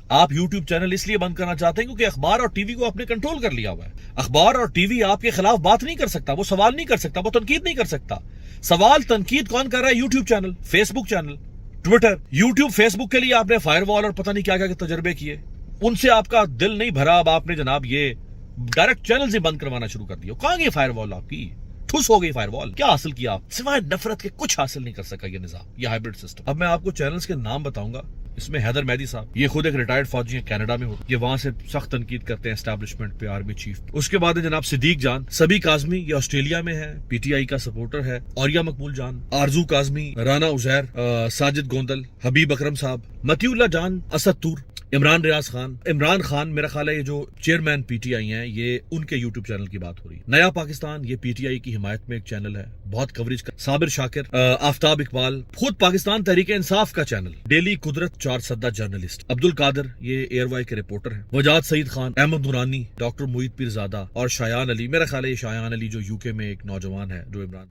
آپ YouTube channel اس لیے بند کرنا چاہتے ہیں کیونکہ اخبار اور ٹی وی کو آپ نے کنٹرول کر لیا ہوا ہے. اخبار اور ٹی وی آپ کے خلاف بات نہیں کر سکتا, وہ سوال نہیں کر سکتا, وہ تنقید نہیں کر سکتا. سوال تنقید کون کر رہا ہے؟ یوٹیوب چینل, فیس بک چینل, ٹویٹر. یوٹیوب فیس بک کے لیے آپ نے فائر وال اور پتہ نہیں کیا کیا تجربے کیے, ان سے آپ کا دل نہیں بھرا. اب آپ نے جناب یہ ڈائریکٹ چینل سے بند کروانا شروع کر دیا. کہاں گئی فائر وال آپ کی؟ ٹھوس ہو گئی فائر وال. کیا حاصل کیا آپ؟ سوائے نفرت کے کچھ حاصل نہیں کر سکا یہ نظام, یہ ہائبرڈ سسٹم. اب میں آپ کو چینلز کے نام بتاؤں گا. اس میں حیدر مہدی صاحب, یہ خود ایک ریٹائرڈ فوجی ہیں, کینیڈا میں ہوتے, یہ وہاں سے سخت تنقید کرتے ہیں اسٹیبلشمنٹ پہ, آرمی چیف. اس کے بعد ہے جناب صدیق جان, سبی کاظمی, یہ آسٹریلیا میں ہے, پی ٹی آئی کا سپورٹر ہے. اوریا مقبول جان, آرزو کاظمی, رانا عزیر, ساجد گوندل, حبیب اکرم صاحب, متی اللہ جان, اسد طور, عمران ریاض خان. عمران خان میرا خیال ہے یہ جو چیئرمین پی ٹی آئی ہیں, یہ ان کے یوٹیوب چینل کی بات ہو رہی ہے. نیا پاکستان, یہ پی ٹی آئی کی حمایت میں ایک چینل ہے, بہت کوریج کا. صابر شاکر, آفتاب اقبال, خود پاکستان تحریک انصاف کا چینل, ڈیلی قدرت 4 سدہ جرنلسٹ. عبد القادر, یہ ایئر وائی کے رپورٹر ہیں. وجاد سعید خان, احمد نورانی, ڈاکٹر موید پیر زادہ اور شایان علی. میرا خیال ہے یہ شایان علی جو یو کے میں ایک نوجوان ہے جو عمران